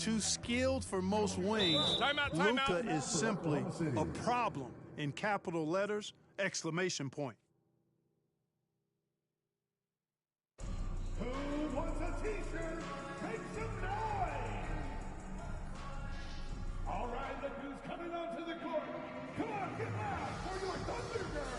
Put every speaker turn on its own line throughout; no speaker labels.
too skilled for most wings. Luka is simply a problem in capital letters, exclamation point.
Who wants a t-shirt? Make some noise! All right, look who's coming onto the court. Come on, get loud for your Thunder Girls!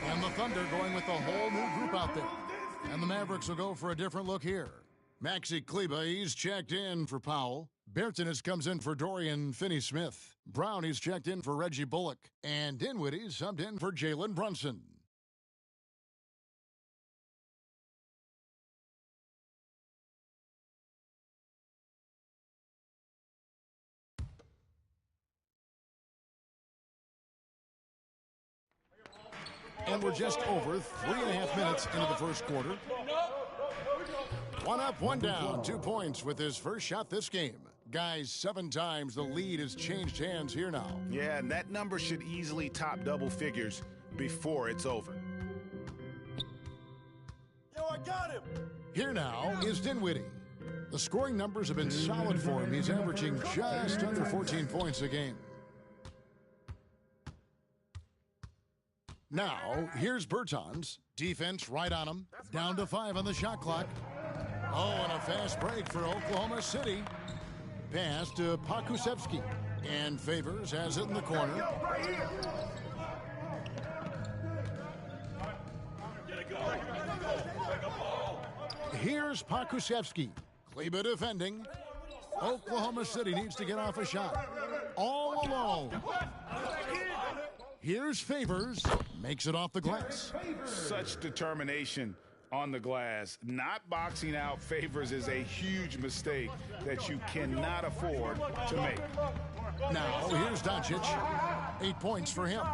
And the Thunder going with a whole new group out there. And the Mavericks will go for a different look here. Maxi Kleba, he's checked in for Powell. Bertanis comes in for Dorian Finney-Smith. Brown, he's checked in for Reggie Bullock. And Dinwiddie subbed in for Jalen Brunson. And we're just over 3.5 minutes into the first quarter. One up, one down, 2 points with his first shot this game. Guys, 7 times the lead has changed hands here now.
Yeah, and that number should easily top double figures before it's over.
Yo, I got him!
Here now is Dinwiddie. The scoring numbers have been solid for him. He's averaging just under 14 points a game. Now, here's Bertans. Defense right on him. Down to 5 on the shot clock. Oh, and a fast break for Oklahoma City. Pass to Pakusevsky. And Favors has it in the corner. Here's Pakusevsky. Kleba defending. Oklahoma City needs to get off a shot. All alone. Here's Favors. Makes it off the glass.
Such determination on the glass. Not boxing out Favors is a huge mistake that you cannot afford to make.
Now, here's Doncic. 8 points for him.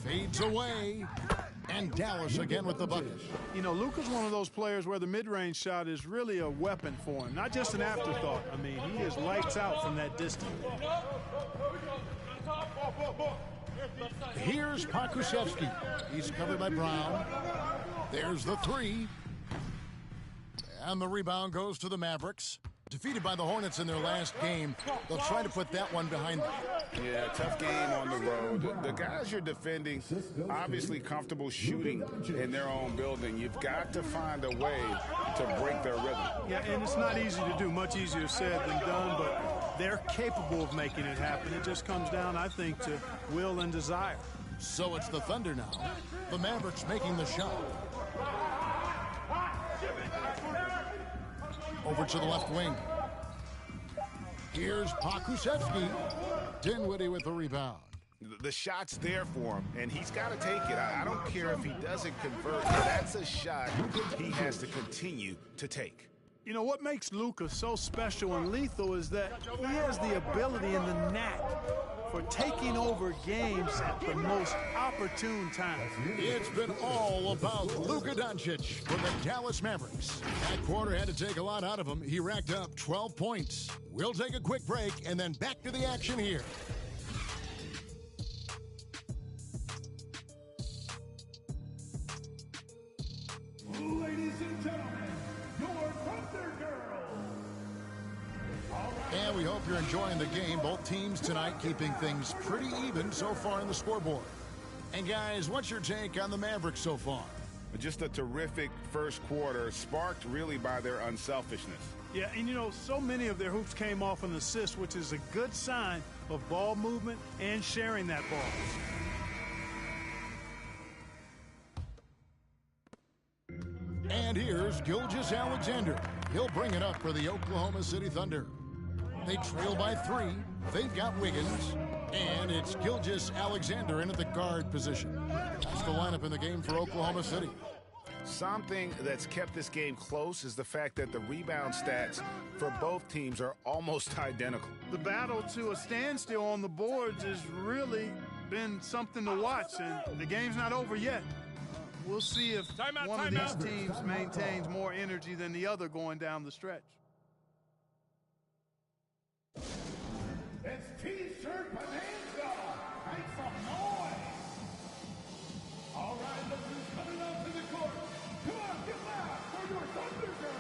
Fades away. And Dallas again with the bucket.
You know, Luka's one of those players where the mid-range shot is really a weapon for him, not just an afterthought. I mean, he is lights out from that distance.
Here's Pakusevsky. He's covered by Brown. There's the 3. And the rebound goes to the Mavericks. Defeated by the Hornets in their last game, they'll try to put that one behind them.
Yeah, tough game on the road. The guys you're defending, obviously comfortable shooting in their own building. You've got to find a way to break their rhythm.
Yeah, and it's not easy to do, much easier said than done, but they're capable of making it happen. It just comes down, I think, to will and desire.
So it's the Thunder now. The Mavericks making the shot. Over to the left wing. Here's Pakusevsky. Dinwiddie with the rebound.
The shot's there for him, and he's got to take it. I don't care if he doesn't convert. That's a shot he has to continue to take.
You know, what makes Luka so special and lethal is that he has the ability and the knack for taking over games at the most opportune time.
It's been all about Luka Doncic for the Dallas Mavericks. That quarter had to take a lot out of him. He racked up 12 points. We'll take a quick break and then back to the action here.
Ladies and gentlemen, your Thunder Girls!
And we hope you're enjoying the game. Both teams tonight keeping things pretty even so far in the scoreboard. And guys, what's your take on the Mavericks so far?
Just a terrific first quarter, sparked really by their unselfishness.
Yeah, and you know, so many of their hoops came off an assist, which is a good sign of ball movement and sharing that ball.
And here's Gilgeous-Alexander. He'll bring it up for the Oklahoma City Thunder. They trail by 3. They've got Wiggins. And it's Gilgeous-Alexander in at the guard position. That's the lineup in the game for Oklahoma City.
Something that's kept this game close is the fact that the rebound stats for both teams are almost identical.
The battle to a standstill on the boards has really been something to watch, and the game's not over yet. We'll see if one of these teams maintains more energy than the other going down the stretch.
It's T-shirt bonanza. Make some noise. All right, look who's coming onto the court. Come on, get loud for your Thunder Girls.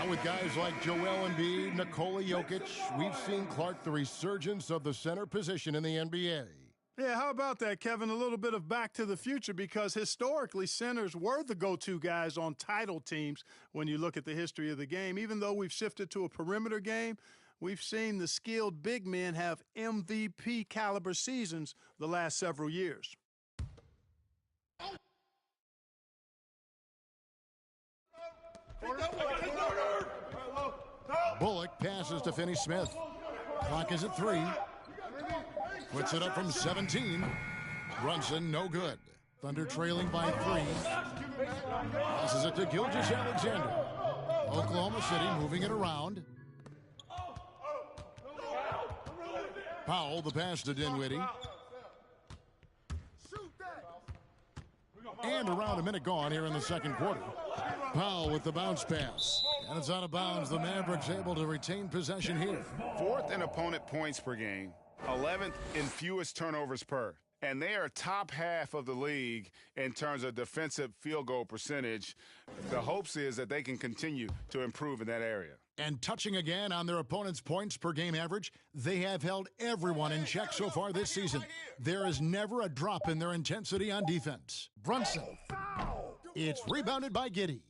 With guys like Joel Embiid, Nikola Jokic, we've seen, Clark, the resurgence of the center position in the NBA.
Yeah, how about that, Kevin? A little bit of back to the future, because historically centers were the go-to guys on title teams when you look at the history of the game. Even though we've shifted to a perimeter game, we've seen the skilled big men have MVP caliber seasons the last several years.
Bullock passes to Finney Smith. Clock is at 3. Puts it up from 17. Brunson, no good. Thunder trailing by 3. Passes it to Gilgeous-Alexander. Oklahoma City moving it around. Powell, the pass to Dinwiddie. And around a minute gone here in the second quarter. Powell with the bounce pass. And it's out of bounds. The Mavericks able to retain possession here.
4th in opponent points per game, 11th in fewest turnovers per. And they are top half of the league in terms of defensive field goal percentage. The hopes is that they can continue to improve in that area.
And touching again on their opponent's points per game average, they have held everyone in check so far this season. There is never a drop in their intensity on defense. Brunson. It's rebounded by Giddey.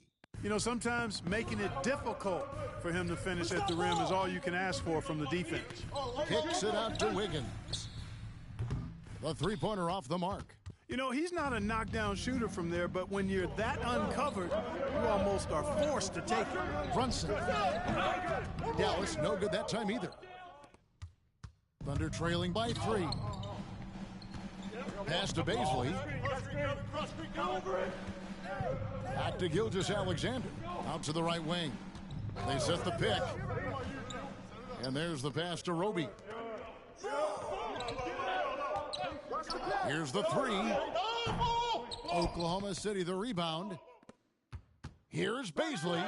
You know, sometimes making it difficult for him to finish at the rim is all you can ask for from the defense.
Kicks it out to Wiggins. The three-pointer off the mark.
You know, he's not a knockdown shooter from there, but when you're that uncovered, you almost are forced to take it.
Brunson. Dallas, no good that time either. Thunder trailing by 3. Pass to Baisley. Back to Gilgeous-Alexander. Out to the right wing. They set the pick. And there's the pass to Roby. Here's the 3. Oklahoma City the rebound. Here's Baisley.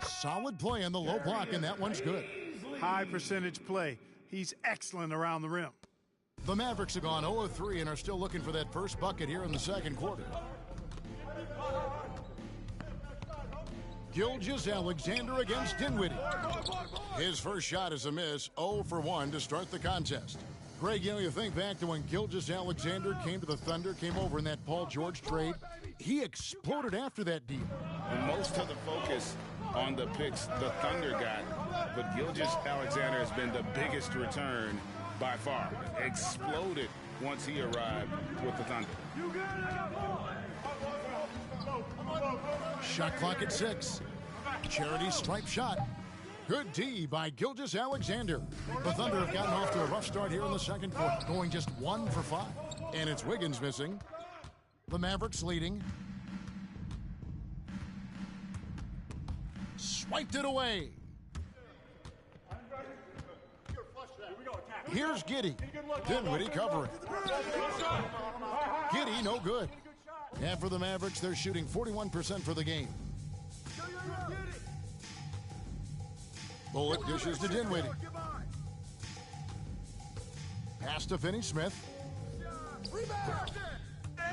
Solid play on the low block, and that one's good.
High percentage play. He's excellent around the rim.
The Mavericks have gone 0 of 3 and are still looking for that first bucket here in the second quarter. Gilgeous-Alexander against Dinwiddie. His first shot is a miss, 0 for 1 to start the contest. Greg, you know, you think back to when Gilgeous-Alexander came to the Thunder, came over in that Paul George trade. He exploded after that deal.
And most of the focus on the picks the Thunder got, but Gilgeous-Alexander has been the biggest return by far. Exploded once he arrived with the Thunder.
Shot clock at 6. Charity stripe shot. Good D by Gilgeous-Alexander. The Thunder have gotten off to a rough start here in the second quarter, going just 1 for 5. And it's Wiggins missing. The Mavericks leading. Swiped it away. Here's Giddey. Dinwiddie covering. Giddey, no good. And for the Mavericks, they're shooting 41% for the game. Bullock dishes to Dinwiddie. Pass to Finney-Smith.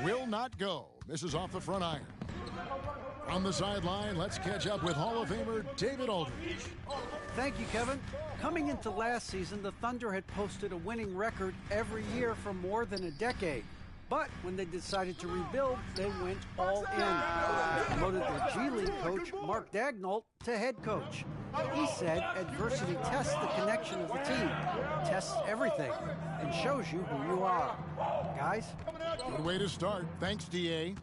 Will not go. Misses off the front iron. On the sideline, let's catch up with Hall of Famer David Aldridge.
Thank you, Kevin. Coming into last season, the Thunder had posted a winning record every year for more than a decade. But when they decided to rebuild, they went all in. They promoted their G League coach, Mark Daigneault, to head coach. He said adversity tests the connection of the team, tests everything, and shows you who you are. Guys?
Good way to start. Thanks, D.A.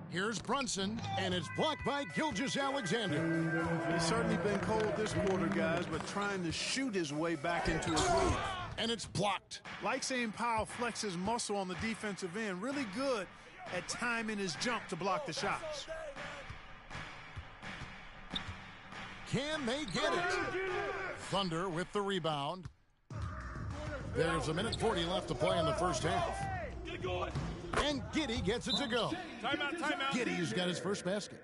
Here's Brunson, and it's blocked by Gilgeous-Alexander.
He's certainly been cold this quarter, guys, but trying to shoot his way back into his groove.
And it's blocked.
Like seeing Powell flex his muscle on the defensive end. Really good at timing his jump to block the shots.
Can they get it? Thunder with the rebound. There's a minute 40 left to play in the first half. And Giddey gets it to go.
Timeout.
Giddey's got his first basket.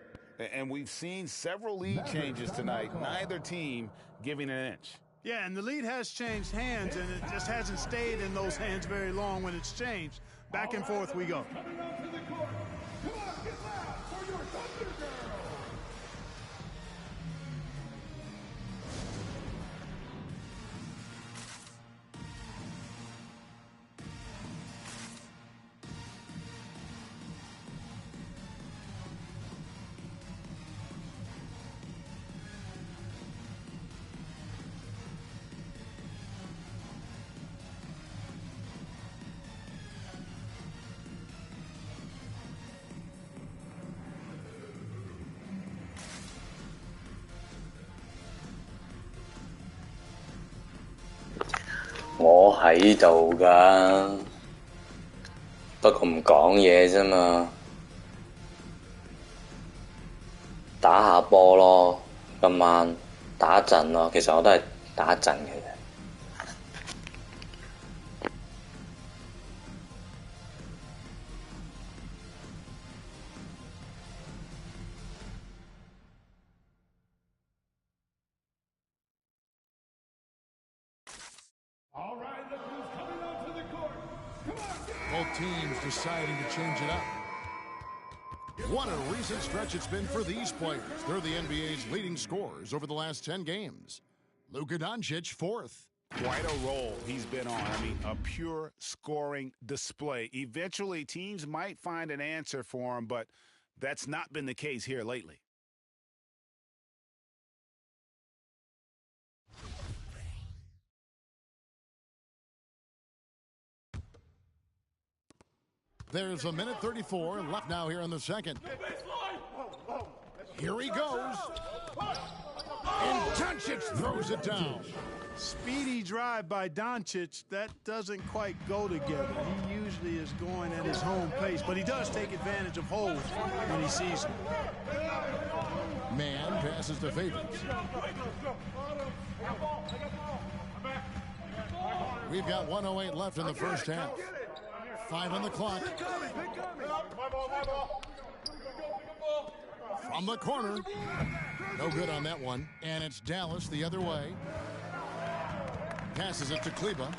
And we've seen several lead changes tonight, neither team giving an inch.
Yeah, and the lead has changed hands, and it just hasn't stayed in those hands very long when it's changed. Back and forth we go.
Coming onto the court. Come on, get loud for your Thunder Girls.
我喺度㗎，不過唔講嘢啫嘛，打下波咯，今晚打一陣咯，其實我都係打一陣嘅啫。
All right, look who's coming onto the court. Come on, get
Both teams deciding to change it up. What a recent stretch it's been for these players. They're the NBA's leading scorers over the last 10 games. Luka Doncic, fourth.
Quite a role he's been on. I mean, a pure scoring display. Eventually, teams might find an answer for him, but that's not been the case here lately.
There's a minute 34 left now here in the second. Here he goes. And Doncic throws it down.
Speedy drive by Doncic, that doesn't quite go together. He usually is going at his home pace, but he does take advantage of holes when he sees them.
Man passes to Favors. We've got 1:08 left in the first half. 5 on the clock. From the corner. No good on that one. And it's Dallas the other way. Passes it to Kleba.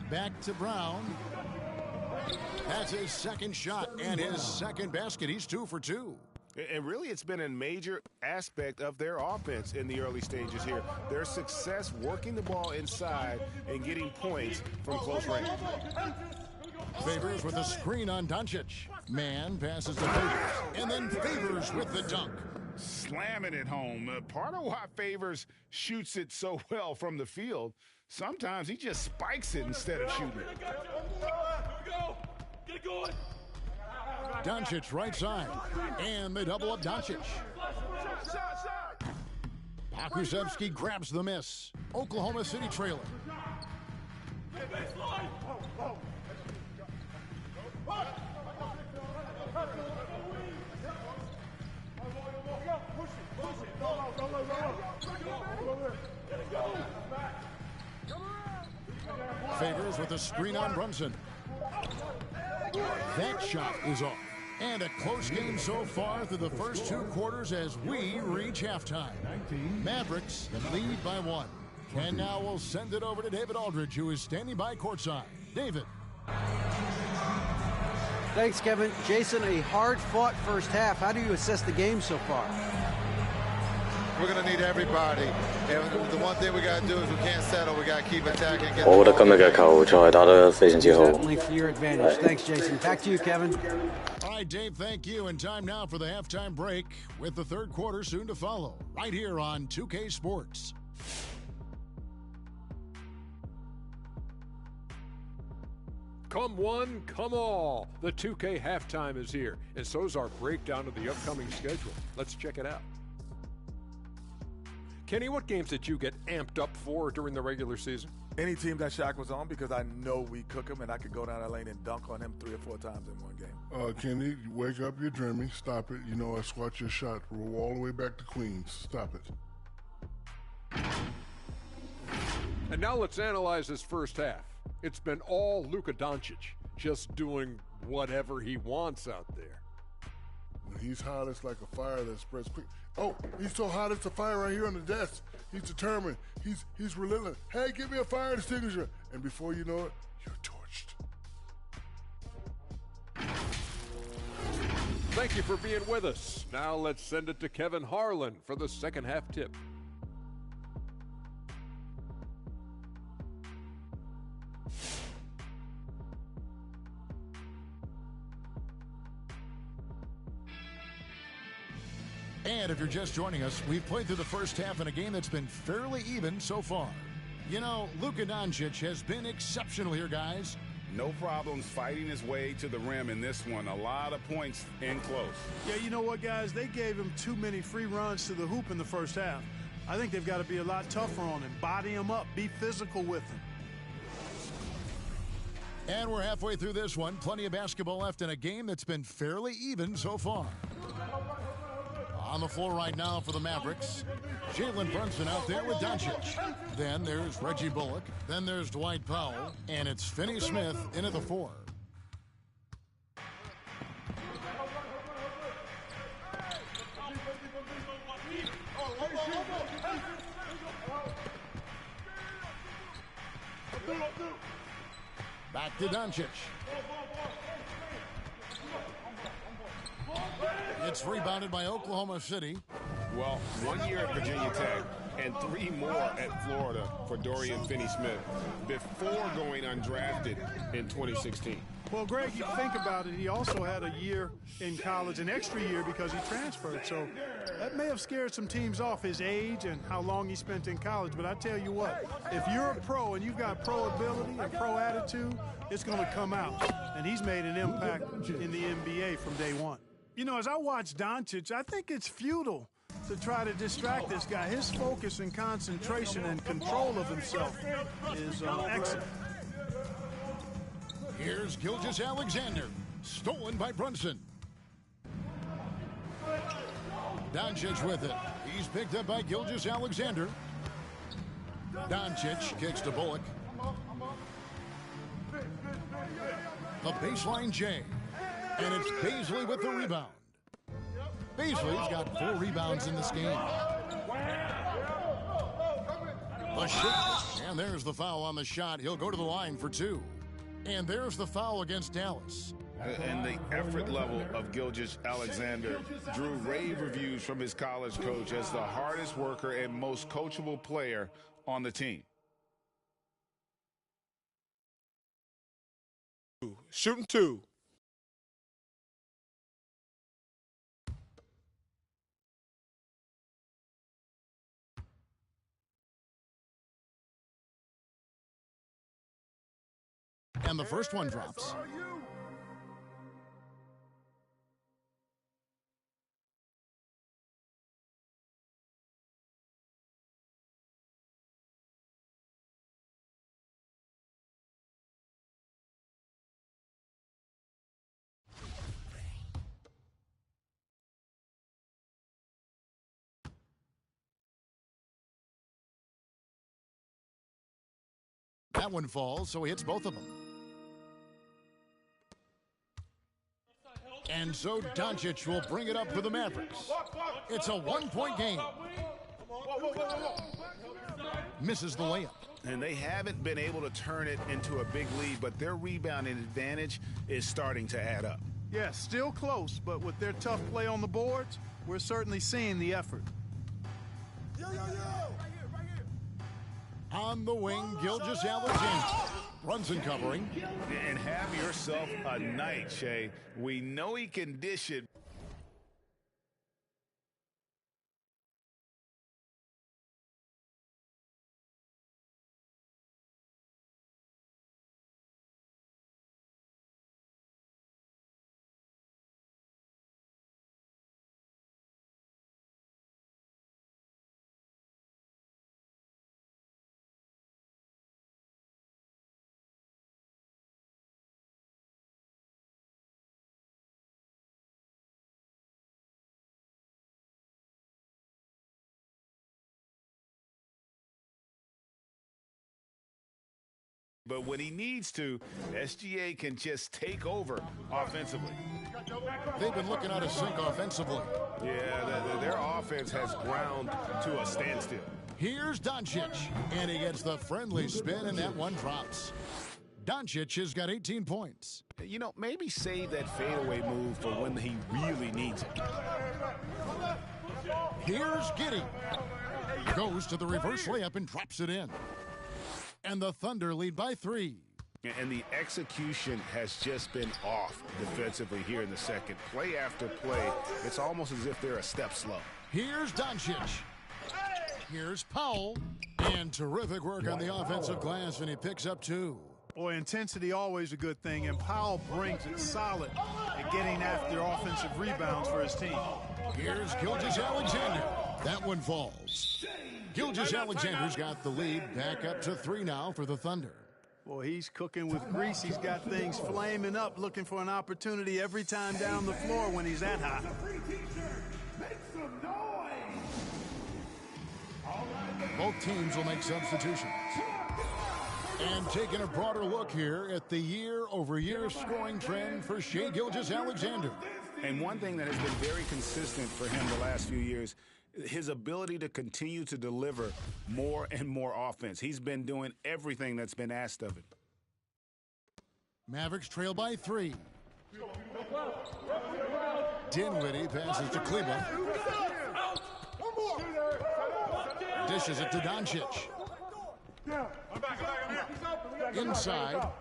Back to Brown. That's his second shot and his second basket. He's 2 for 2.
And really, it's been a major aspect of their offense in the early stages here. Their success working the ball inside and getting points from close range.
Favors with a screen on Doncic. Man passes to Favors. And then Favors with the dunk.
Slamming it home. Part of why Favors shoots it so well from the field, sometimes he just spikes it instead of shooting it.
Get going.
Doncic right side. And they double up Doncic. Pokusevski grabs the miss. Oklahoma City trailing. Favors with a screen on Brunson. That shot is off. And a close game so far through the first 2 quarters as we reach halftime. Mavericks lead by 1. And now we'll send it over to David Aldridge, who is standing by courtside. David.
Thanks, Kevin. Jason, a hard-fought first half. How do you assess the game so far?
We're going to need everybody. And the one thing we got to do is we can't settle. We got to keep attacking.
我覺得今日嘅球賽打得非常之好。
Definitely for your advantage. Thanks, Jason. Back to you, Kevin.
All right, Dave, thank you. And time now for the halftime break with the third quarter soon to follow right here on 2K Sports.
Come one, come all. The 2K halftime is here, and so's our breakdown of the upcoming schedule. Let's check it out. Kenny, what games did you get amped up for during the regular season?
Any team that Shaq was on, because I know we cook him and I could go down that lane and dunk on him 3 or 4 times in one game.
Kenny, wake up, you're dreaming. Stop it. You know I squat your shot. Roll all the way back to Queens. Stop it.
And now let's analyze this first half. It's been all Luka Doncic, just doing whatever he wants out there.
He's hot. It's like a fire that spreads quick. Oh, he's so hot it's a fire right here on the desk. He's determined. He's relentless. Hey, give me a fire extinguisher. And before you know it, you're torched.
Thank you for being with us. Now let's send it to Kevin Harlan for the second half tip.
And if you're just joining us, we've played through the first half in a game that's been fairly even so far. You know, Luka Doncic has been exceptional here, guys.
No problems fighting his way to the rim in this one. A lot of points in close.
Yeah, you know what, guys? They gave him too many free runs to the hoop in the first half. I think they've got to be a lot tougher on him. Body him up. Be physical with him.
And we're halfway through this one. Plenty of basketball left in a game that's been fairly even so far. On the floor right now for the Mavericks, Jalen Brunson out there with Doncic. Then there's Reggie Bullock. Then there's Dwight Powell. And it's Finney Smith in at the 4. Back to Doncic. It's rebounded by Oklahoma City.
Well, 1 year at Virginia Tech and 3 more at Florida for Dorian Finney-Smith before going undrafted in 2016.
Well, Greg, you think about it, he also had a year in college, an extra year because he transferred. So that may have scared some teams off, his age and how long he spent in college. But I tell you what, if you're a pro and you've got pro ability and pro attitude, it's going to come out. And he's made an impact in the NBA from day one. You know, as I watch Doncic, I think it's futile to try to distract this guy. His focus and concentration and control of himself is excellent.
Here's Gilgeous-Alexander, stolen by Brunson. Doncic with it. He's picked up by Gilgeous-Alexander. Doncic kicks to Bullock. A baseline J. And it's Baisley with the rebound. Baisley's got 4 rebounds in this game. A shot. And there's the foul on the shot. He'll go to the line for 2. And there's the foul against Dallas.
And the effort level of Gilgeous-Alexander drew rave reviews from his college coach as the hardest worker and most coachable player on the team.
Shooting 2.
And the first one drops. That one falls, so he hits both of them. And so Doncic will bring it up for the Mavericks. It's a one-point game. Misses the layup.
And they haven't been able to turn it into a big lead, but their rebounding advantage is starting to add up.
Yeah, still close, but with their tough play on the boards, we're certainly seeing the effort.
On the wing, Gilgeous-Alexander runs and covering.
And have yourself a night, Shea. We know he can dish it. But when he needs to, SGA can just take over offensively.
They've been looking out of sync offensively.
Yeah, their offense has ground to a standstill.
Here's Doncic, and he gets the friendly spin, and that one drops. Doncic has got 18 points.
You know, maybe save that fadeaway move for when he really needs it.
Here's Giddey. Goes to the reverse layup and drops it in. And the Thunder lead by 3.
And the execution has just been off defensively here in the second. Play after play, it's almost as if they're a step slow.
Here's Doncic. Here's Powell. And terrific work on the offensive glass, and he picks up 2.
Boy, intensity always a good thing, and Powell brings it solid at getting after offensive rebounds for his team.
Here's Gilgeous-Alexander. That one falls. Gilgeous-Alexander's got the lead, back up to 3 now for the Thunder.
Boy, he's cooking with grease. He's got things flaming up, looking for an opportunity every time down the floor when he's that hot.
Both teams will make substitutions. And taking a broader look here at the year-over-year scoring trend for Shai Gilgeous-Alexander.
And one thing that has been very consistent for him the last few years, his ability to continue to deliver more and more offense. He's been doing everything that's been asked of him.
Mavericks trail by 3. Dinwiddie passes to Kleber. Dishes it to Doncic. Inside.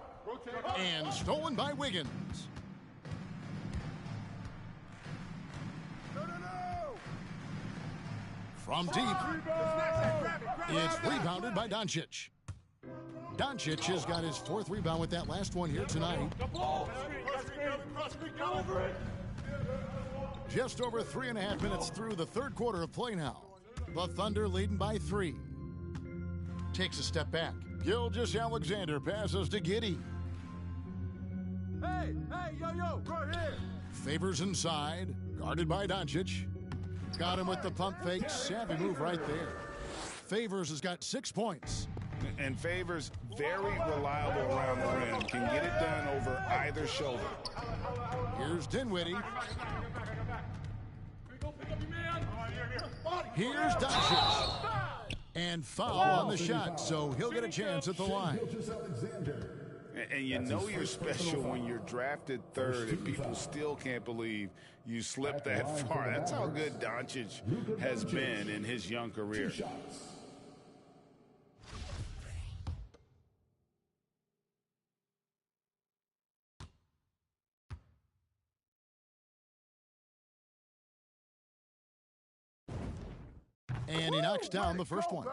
And stolen by Wiggins. From deep, it's rebounded by Doncic. Doncic has got his 4th rebound with that last one here tonight. Just over 3.5 minutes through the third quarter of play now. The Thunder leading by 3. Takes a step back. Gilgeous-Alexander passes to Giddey.
Hey, yo, right here.
Favors inside, guarded by Doncic. Got him with the pump fake. Savvy move right there. Favors has got 6 points.
And Favors, very reliable around the rim. Can get it done over either shoulder.
Here's Dinwiddie. Here's Doncic. And foul on the shot, so he'll get a chance at the line.
And you know you're special when you're drafted 3rd and people still can't believe you slipped that far. That's how good Doncic has been in his young career.
And he knocks down the first one.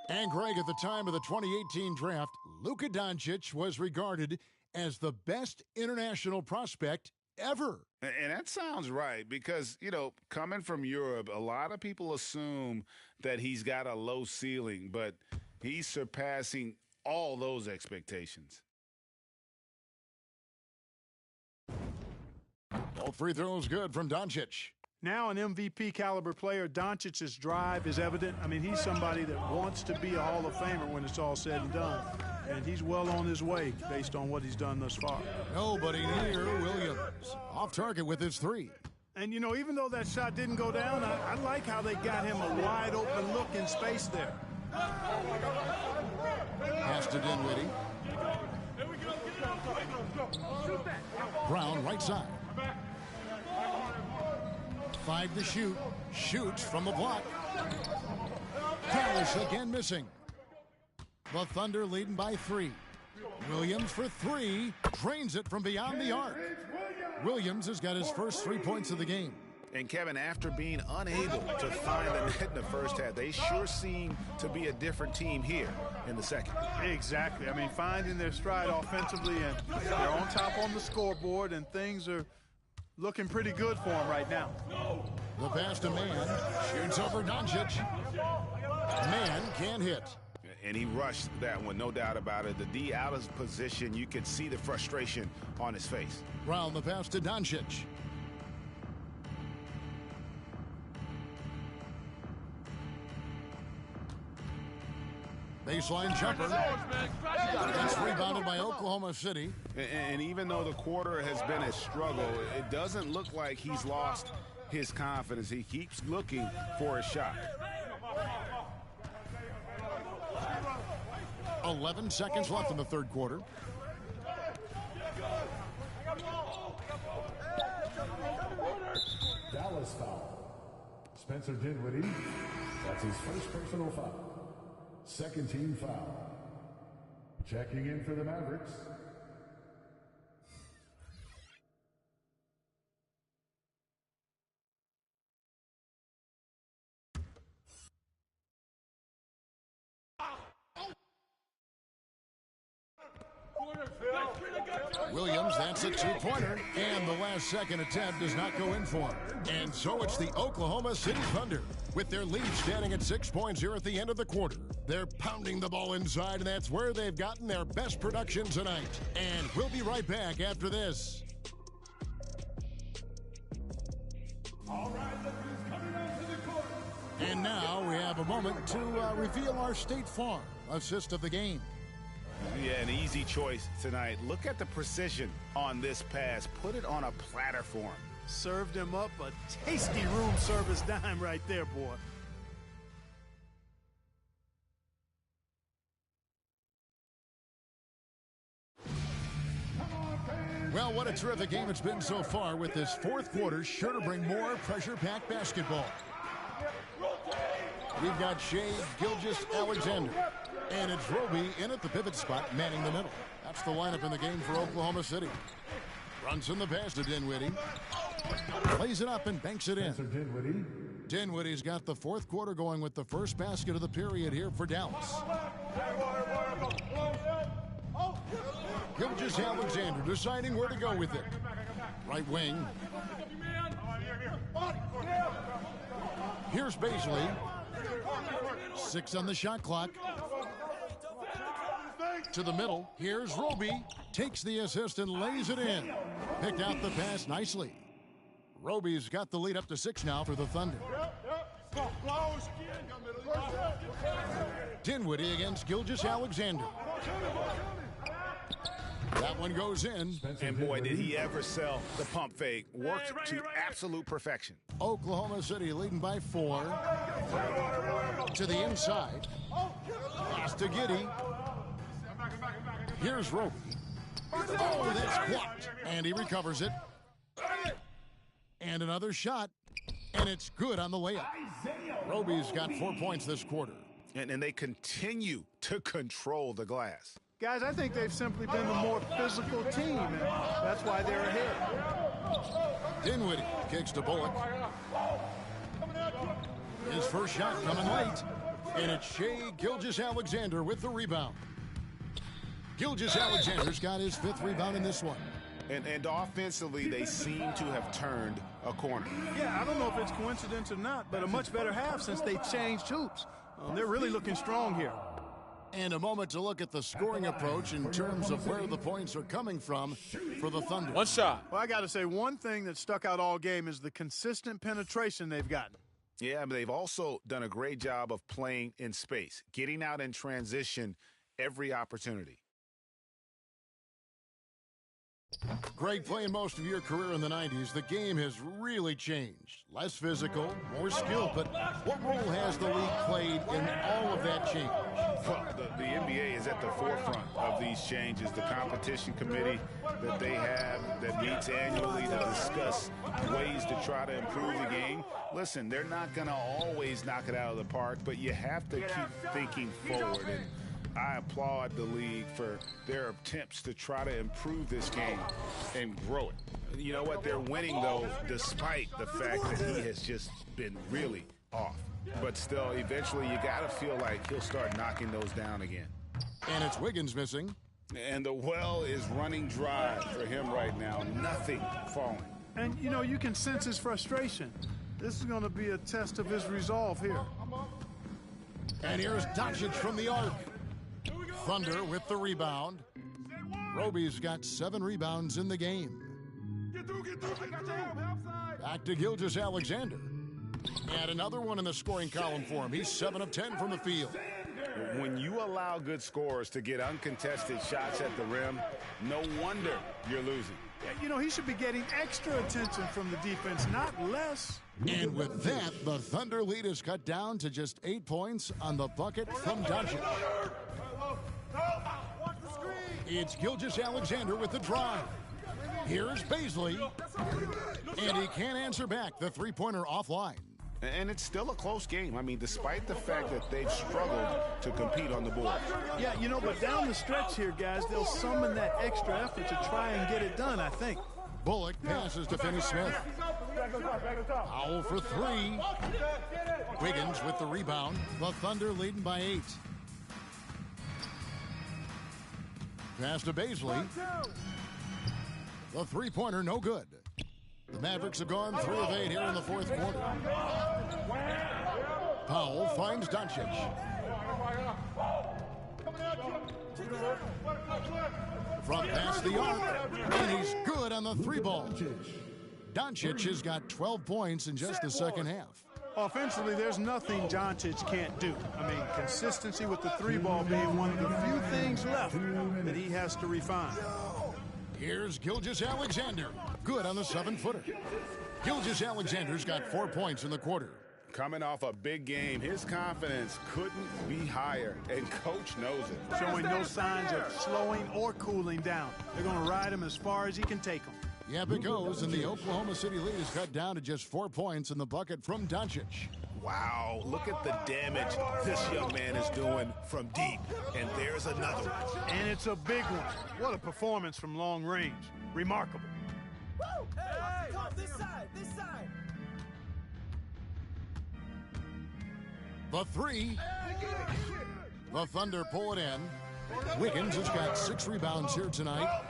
And Greg, at the time of the 2018 draft, Luka Doncic was regarded as the best international prospect ever.
And that sounds right because, you know, coming from Europe, a lot of people assume that he's got a low ceiling, but he's surpassing all those expectations.
Both free throws good from Doncic.
Now an MVP caliber player, Doncic's drive is evident. I mean, he's somebody that wants to be a Hall of Famer when it's all said and done. and he's well on his way based on what he's done thus far.
Nobody near Williams. Off target with his 3.
And, you know, even though that shot didn't go down, I like how they got him a wide-open look in space there.
Pass to Dinwiddie. Brown, right side. 5 to shoot. Shoots from the block. Dallas again missing. The Thunder leading by 3. Williams for 3. Drains it from beyond the arc. Williams has got his first 3 points of the game.
And Kevin, after being unable to find the net in the first half, they sure seem to be a different team here in the second.
Exactly. I mean, finding their stride offensively, and they're on top on the scoreboard, and things are looking pretty good for them right now.
The pass to Mann. Shoots over Doncic. Mann can't hit.
And he rushed that one, no doubt about it. The D out of position, you could see the frustration on his face.
Brown, the pass to Doncic. Baseline jumper. That's rebounded by Oklahoma City.
And even though the quarter has been a struggle, it doesn't look like he's lost his confidence. He keeps looking for a shot.
11 seconds left in the third quarter.
Dallas foul. Spencer Dinwiddie. That's his first personal foul. Second team foul. Checking in for the Mavericks.
Williams, that's a 2-pointer, and the last second attempt does not go in for him. And so it's the Oklahoma City Thunder with their lead standing at 6 points here at the end of the quarter. They're pounding the ball inside, and that's where they've gotten their best production tonight. And we'll be right back after this.
All right, look who's coming onto the court.
And now we have a moment to reveal our State Farm assist of the game.
Yeah, an easy choice tonight. Look at the precision on this pass. Put it on a platter for him.
Served him up a tasty room service dime right there, boy.
Well, what a terrific game it's been so far, with this fourth quarter sure to bring more pressure-packed basketball. We've got Shea Gilgeous-Alexander, and it's Roby in at the pivot spot, manning the middle. That's the lineup in the game for Oklahoma City. Brunson the pass to Dinwiddie. Plays it up and banks it in. Dinwiddie's got the fourth quarter going with the first basket of the period here for Dallas. Gilgeous-Alexander deciding where to go with it. Right wing. Here's Baisley. 6 on the shot clock. To the middle. Here's Roby. Takes the assist and lays it in. Picked out the pass nicely. Roby's got the lead up to 6 now for the Thunder. Dinwiddie against Gilgeous-Alexander. That one goes in.
And boy, did he ever sell the pump fake. Worked to absolute perfection.
Oklahoma City leading by 4. To the inside. Pass to Giddey. Here's Roby. Oh, that's blocked. And he recovers it. And another shot. And it's good on the layup. Roby's got 4 points this quarter.
And they continue to control the glass.
Guys, I think they've simply been the more physical team, and that's why they're ahead.
Dinwiddie kicks to Bullock. His first shot coming late. And it's Shea Gilgeous-Alexander with the rebound. Gilgeous-Alexander's got his 5th rebound in this one.
And offensively, they seem to have turned a corner.
Yeah, I don't know if it's coincidence or not, but a much better half since they changed hoops. They're really looking strong here.
And a moment to look at the scoring approach in terms of where the points are coming from for the Thunder.
One shot.
Well, I got to say, one thing that stuck out all game is the consistent penetration they've gotten.
Yeah, but they've also done a great job of playing in space, getting out in transition every opportunity.
Greg, playing most of your career in the 90s, the game has really changed. Less physical, more skill, but what role has the league played in all of that change?
Well, the NBA is at the forefront of these changes. The competition committee that they have that meets annually to discuss ways to try to improve the game. Listen, they're not going to always knock it out of the park, but you have to keep thinking forward. And I applaud the league for their attempts to try to improve this game and grow it. You know what? They're winning, though, despite the fact that he has just been really off. But still, eventually, you got to feel like he'll start knocking those down again.
And it's Wiggins missing.
And the well is running dry for him right now. Nothing falling.
And, you know, you can sense his frustration. This is going to be a test of his resolve here.
And here's Doncic from the arc. Thunder with the rebound. Roby's got 7 rebounds in the game. Back to Gilgeous-Alexander. And another one in the scoring column for him. He's 7 of 10 from the field.
When you allow good scorers to get uncontested shots at the rim, no wonder you're losing.
You know, he should be getting extra attention from the defense, not less.
And with that, the Thunder lead is cut down to just 8 points on the bucket from Doncic. It's Gilgeous-Alexander with the drive. Here's Baisley. And he can't answer back. The three-pointer offline.
And it's still a close game. I mean, despite the fact that they've struggled to compete on the board.
Yeah, you know, but down the stretch here, guys, they'll summon that extra effort to try and get it done, I think.
Bullock passes to Finney-Smith. Powell for 3. Wiggins with the rebound. The Thunder leading by 8. Pass to Baisley. The three-pointer, no good. The Mavericks have gone 3 of 8 here in the fourth quarter. Powell finds Doncic. Front pass the arc, and he's good on the 3-ball. Doncic has got 12 points in just the second half.
Offensively, there's nothing Doncic can't do. I mean, consistency with the 3-ball being one of the few things left that he has to refine.
Here's Gilgeous-Alexander. Good on the 7-footer. Gilgeous-Alexander's got 4 points in the quarter.
Coming off a big game, his confidence couldn't be higher, and Coach knows it.
Showing no signs of slowing or cooling down. They're going to ride him as far as he can take him.
Yep, it goes, and the Oklahoma City lead is cut down to just 4 points in the bucket from Doncic.
Wow, look at the damage this young man is doing from deep. And there's another one.
And it's a big one. What a performance from long range. Remarkable.
Hey, this side, this side.
The 3. The Thunder pull it in. Wiggins has got 6 rebounds here tonight.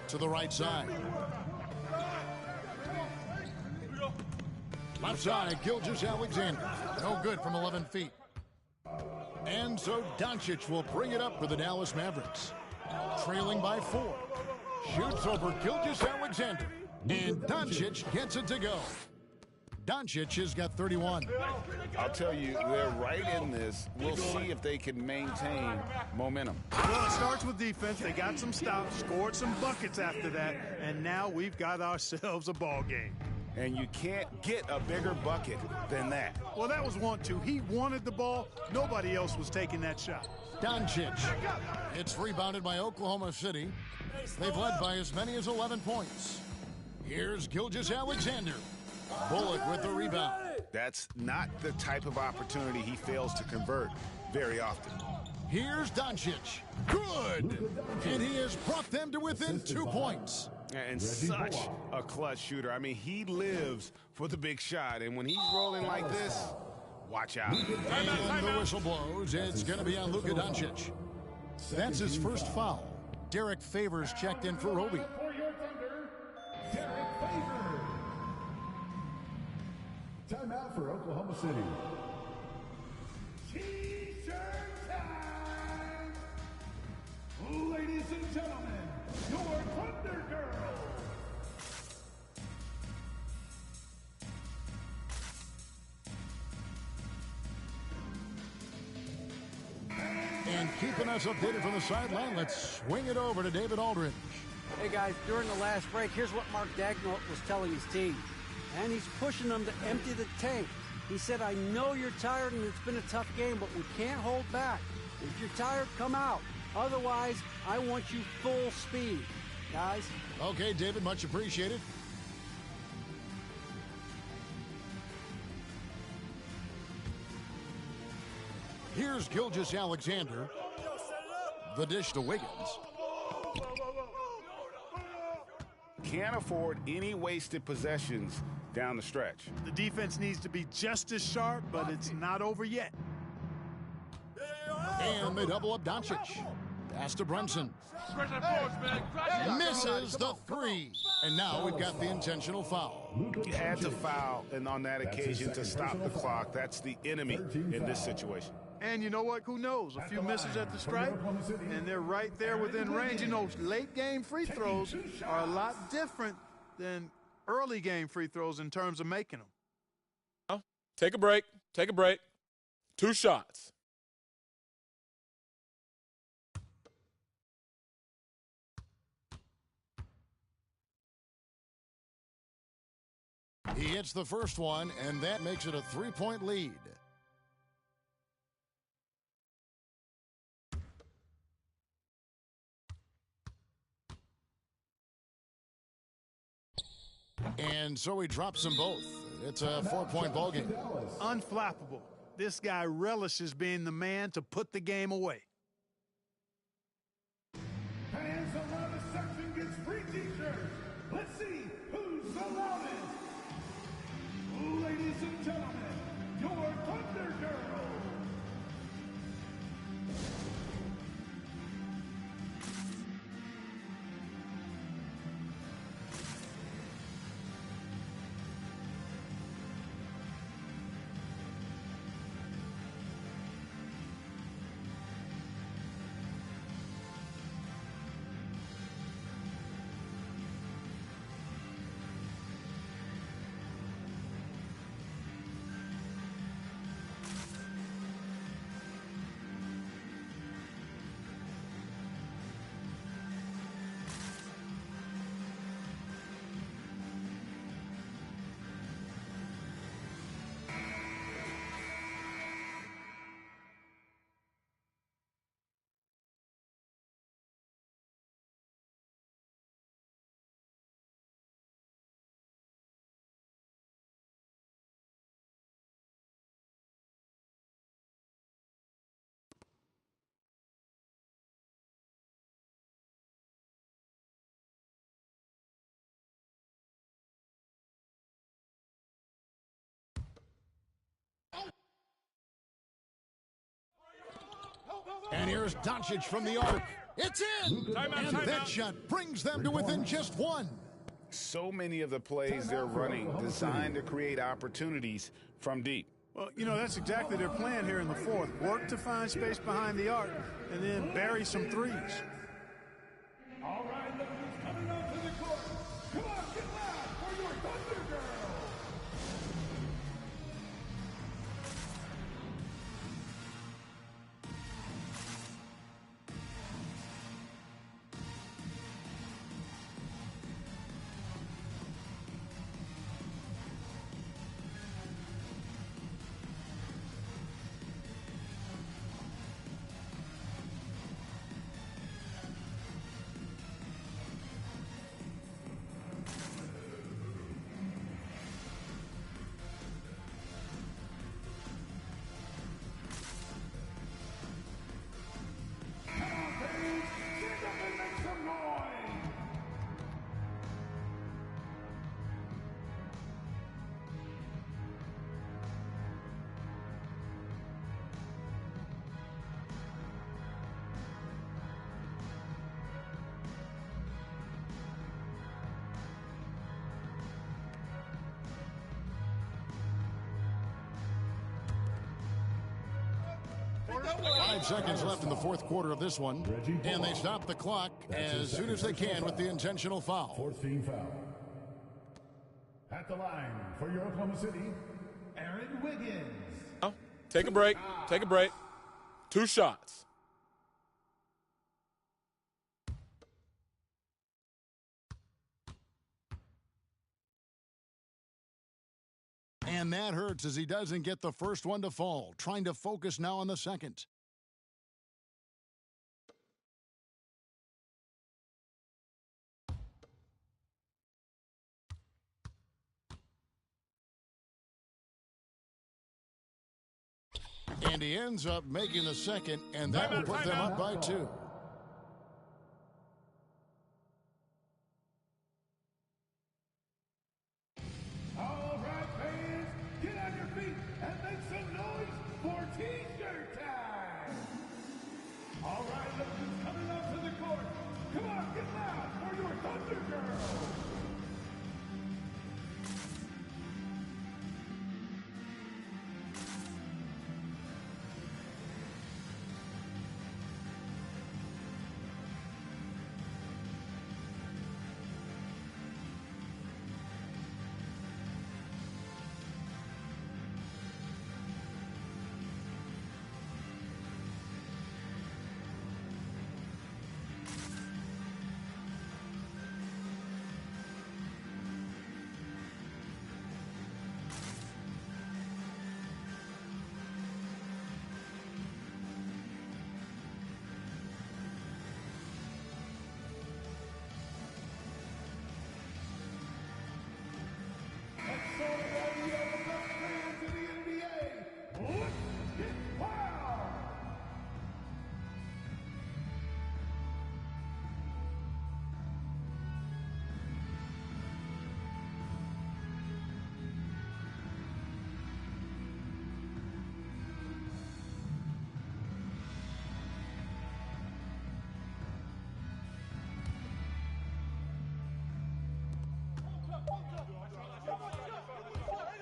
To the right side. Left side, Gilgeous-Alexander. No good from 11 feet. And so Doncic will bring it up for the Dallas Mavericks. Trailing by 4. Shoots over Gilgeous-Alexander. And Doncic gets it to go. Doncic has got 31.
I'll tell you, they're right in this. We'll see if they can maintain momentum.
Well, it starts with defense. They got some stops, scored some buckets after that, and now we've got ourselves a ball game.
And you can't get a bigger bucket than that.
Well, that was 1-2. He wanted the ball. Nobody else was taking that shot.
Doncic. It's rebounded by Oklahoma City. They've led by as many as 11 points. Here's Gilgeous-Alexander. Bullock with the rebound.
That's not the type of opportunity he fails to convert very often.
Here's Doncic. Good! And he has brought them to within 2 points.
And such a clutch shooter. I mean, he lives for the big shot. And when he's rolling like this, watch out.
And the whistle blows. It's going to be on Luka Doncic. That's his first foul. Derek Favors checked in for Roby.
For your Thunder, Derek Favors. Timeout for Oklahoma City. T-shirt time! Ladies and gentlemen, your Thunder Girls.
And keeping us updated from the sideline. Let's swing it over to David Aldridge.
Hey, guys, during the last break, here's what Mark Dagnall was telling his team. And he's pushing them to empty the tank. He said, I know you're tired and it's been a tough game, but we can't hold back. If you're tired, come out. Otherwise, I want you full speed. Guys?
Okay, David, much appreciated. Here's Gilgeous-Alexander. The dish to Wiggins.
Can't afford any wasted possessions down the stretch.
The defense needs to be just as sharp, but it's not over yet.
And they double up Doncic. Pass to Brunson. Misses the three. And now we've got the intentional foul.
You had to foul, and on that occasion to stop the clock. That's the enemy in this situation.
And you know what? Who knows? A few misses at the stripe, and they're right there within range. You know, late-game free throws are a lot different than early-game free throws in terms of making them.
Take a break. Take a break. 2 shots.
He hits the first one, and that makes it a 3-point lead. And so he drops them both. It's a 4-point ball game.
Unflappable. This guy relishes being the man to put the game away.
Fans of the loudest section gets free t-shirts. Let's see who's the loudest. Ladies and gentlemen, your Thunder Girls.
And here's Doncic from the arc. It's in! And that shot brings them to within just one.
So many of the plays they're running designed to create opportunities from deep.
Well, you know, that's exactly their plan here in the fourth. Work to find space behind the arc and then bury some threes.
All right, look who's coming out to the court. Come on, get loud for your Thunder Girls.
Five seconds left in the fourth quarter of this one. And they stop the clock as soon as they can with the intentional foul.
Fourth team foul. At the line for your Oklahoma City, Aaron Wiggins.
Take a break. Take a break. 2 shots.
And that hurts as he doesn't get the first one to fall. Trying to focus now on the second. And he ends up making the second, and that will put them up by 2.
All right, fans, get on your feet and make some noise for T-shirt time. All right, look who's coming up to the court. Come on, get loud for your Thunder Girls.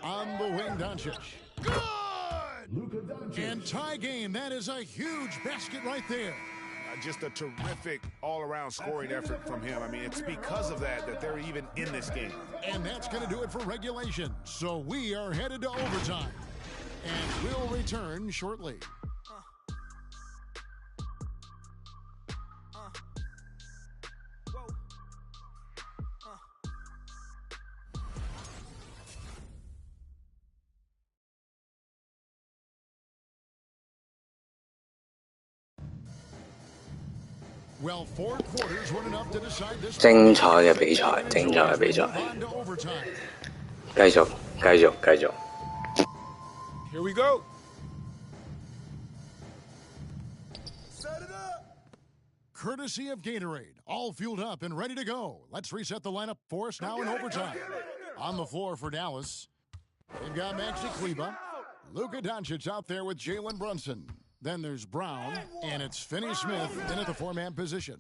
On the wing, Doncic. Good! And tie game. That is a huge basket right there.
Just a terrific all-around scoring effort from him. I mean, it's because of that they're even in this game.
And that's going to do it for regulation. So we are headed to overtime. And we'll return shortly. Well, 4 quarters weren't enough to decide this.
精彩嘅比賽，精彩嘅比賽。繼續，繼續，繼續。
Here we go.
Set it up.
Courtesy of Gatorade, all fueled up and ready to go. Let's reset the lineup for us now in overtime. On the floor for Dallas, they've got Maxi Kleber, Luka Doncic out there with Jalen Brunson. Then there's Brown, and it's Finney-Smith in at the 4-man position.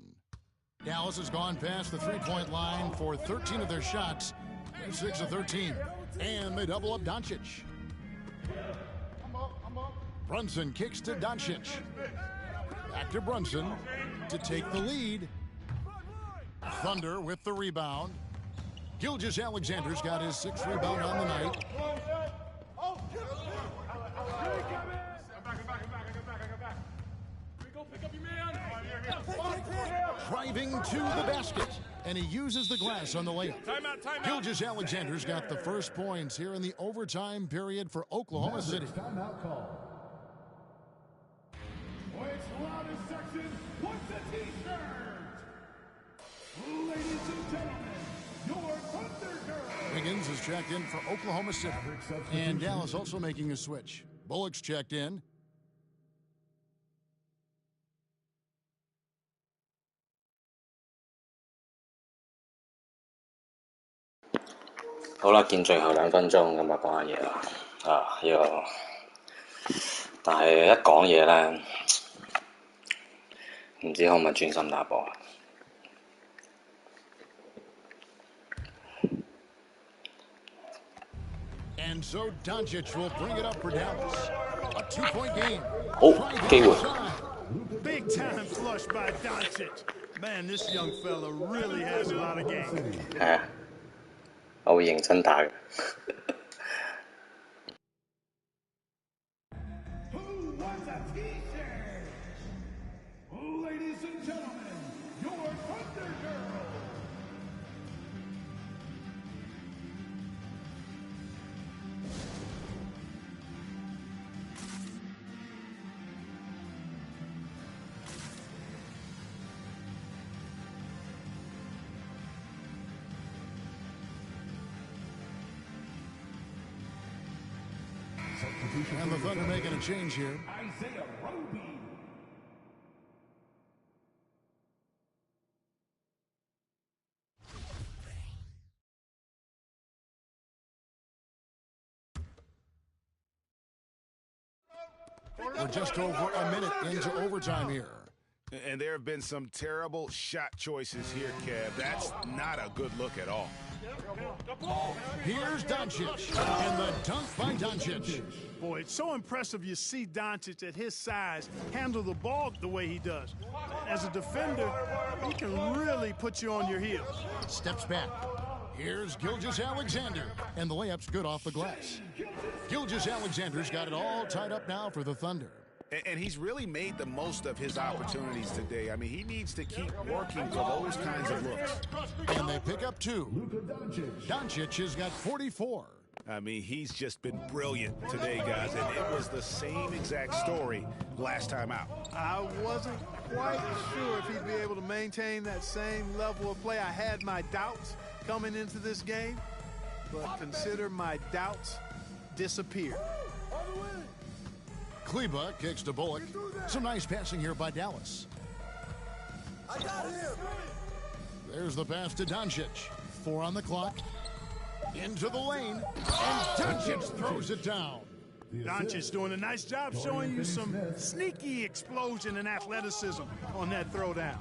Dallas has gone past the three-point line for 13 of their shots. They're 6 of 13. And they double up Doncic. Brunson kicks to Doncic. Back to Brunson to take the lead. Thunder with the rebound. Gilgeous-Alexander's got his 6th rebound on the night. Driving to the basket, and he uses the glass on the layup. Gilgeous-Alexander's got the first points here in the overtime period for Oklahoma City.
Timeout call. Voice loudest section, what's a T-shirt? Ladies and gentlemen, your Thunder Girls.
Wiggins is checked in for Oklahoma City, and Dallas also making a switch. Bullock's checked in.
好啦，見最後2分鐘咁啊，講下嘢啦。但係一講嘢咧，唔知可唔可以專心打波。
And so Doncic will bring it up for Dallas. A 2-point game.
好機會。
Big time flush by Doncic. Man, this young fella really has a lot of game.
係啊，我會認真打嘅。
Who wants a T-shirt? Ladies and gentlemen, your Thunder Girls.
And the Thunder making a change here.
Isaiah Roby.
We're just over a minute into overtime here.
And there have been some terrible shot choices here, Kev. That's not a good look at all.
Here's Doncic, and the dunk by Doncic.
Boy, it's so impressive you see Doncic at his size handle the ball the way he does. As a defender, he can really put you on your heels.
Steps back. Here's Gilgeous-Alexander, and the layup's good off the glass. Gilgeous-Alexander's got it all tied up now for the Thunder.
And he's really made the most of his opportunities today. I mean, he needs to keep working for those kinds of looks.
And they pick up 2. Doncic has got 44.
I mean, he's just been brilliant today, guys, and it was the same exact story last time out.
I wasn't quite sure if he'd be able to maintain that same level of play. I had my doubts coming into this game, but consider my doubts disappeared.
Kleba kicks to Bullock. Some nice passing here by Dallas.
I got him.
There's the pass to Doncic. 4 on the clock. Into the lane. And Doncic throws it down.
Doncic doing a nice job showing you some sneaky explosion and athleticism on that throwdown.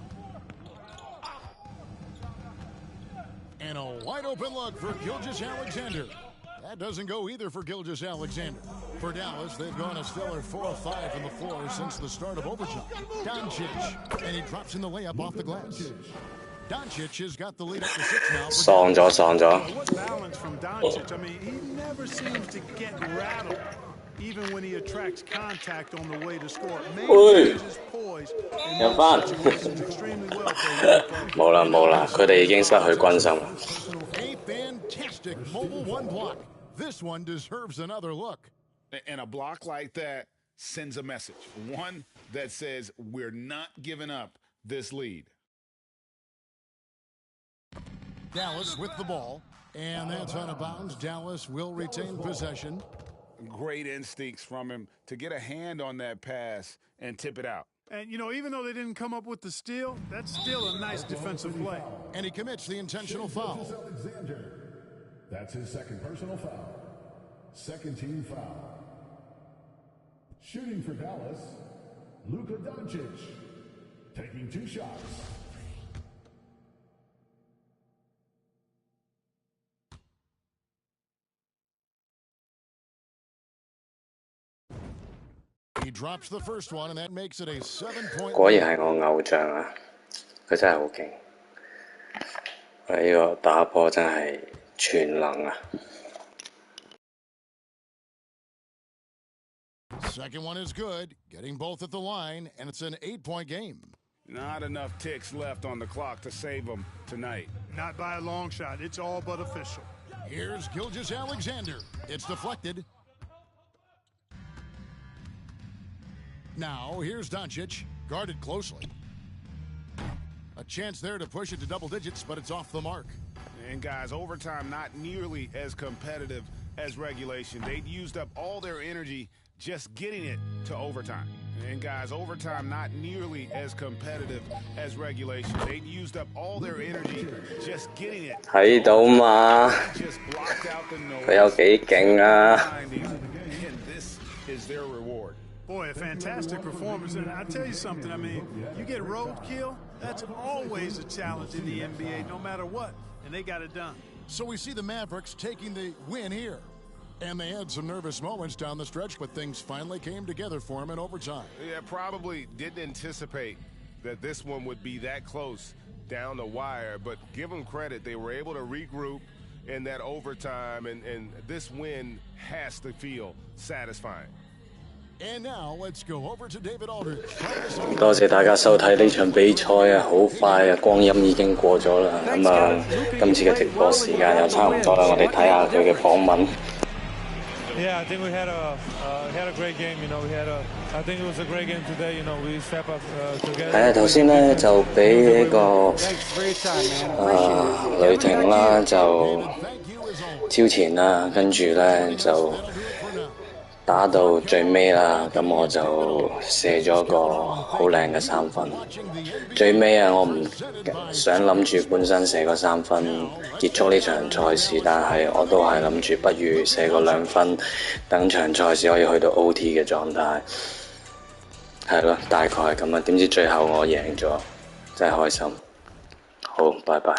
And a wide open look for Gilgeous-Alexander. That doesn't go either for Gilgeous-Alexander. For Dallas, they've gone a stellar 4 of 5 from the floor since the start of overtime. Doncic, and he drops in the layup off the glass. Doncic has got the lead up to 6 now.
What balance from Doncic. I mean, he never seems to get rattled, even when he attracts contact on the way to score. Maintains his poise in those situations extremely well for
冇啦，佢哋已經失去軍心啦。
A fantastic mobile 1 block. This one deserves another look.
And a block like that sends a message. One that says, we're not giving up this lead.
Dallas with the ball. And that's out of bounds. Dallas will retain possession.
Great instincts from him to get a hand on that pass and tip it out.
And, you know, even though they didn't come up with the steal, that's still a nice defensive play.
And he commits the intentional foul.
That's his second personal foul. Second team foul. Shooting for Dallas, Luka Doncic. Taking 2 shots.
He drops the first one, and that makes it a 7-point.
果然係我偶像啊！佢真係好勁。呢個打波真係全能啊！
Second one is good, getting both at the line, and it's an 8-point game.
Not enough ticks left on the clock to save them tonight.
Not by a long shot. It's all but official.
Here's Gilgeous-Alexander. It's deflected. Now, here's Doncic, guarded closely. A chance there to push it to double digits, but it's off the mark.
And guys, overtime not nearly as competitive as regulation. They'd used up all their energy just getting it to overtime. And guys, overtime not nearly as competitive as regulation. They'd used up all their energy just getting it.
喺度嘛，佢有幾勁啊！
And this is their reward.
Boy, a fantastic performance. And I'll tell you something, I mean, you get roadkill, that's always a challenge in the NBA, no matter what. And they got it done.
So we see the Mavericks taking the win here. And they had some nervous moments down the stretch, but things finally came together for them in overtime.
Yeah, probably didn't anticipate that this one would be that close down the wire, but give them credit. They were able to regroup in that overtime, and this win has to feel satisfying.
And now let's go over to David Aldridge.
多謝大家收睇呢場比賽啊！好快啊，光陰已經過咗啦。咁啊，今次嘅直播時間又差唔多啦，我哋睇下佢嘅訪問。
Yeah, I think we had a great game. You know, I think it was a great game today. You know, we step up together.
係啊，頭先咧就俾呢個雷霆啦就超前啦，跟住咧就打到最尾啦，咁我就射咗個好靚嘅3分。最尾啊，我唔想諗住本身射個3分結束呢場賽事，但係我都係諗住不如射個2分，等場賽事可以去到 OT 嘅狀態。係咯，大概係咁啊。點知最後我贏咗，真係開心。好，拜拜。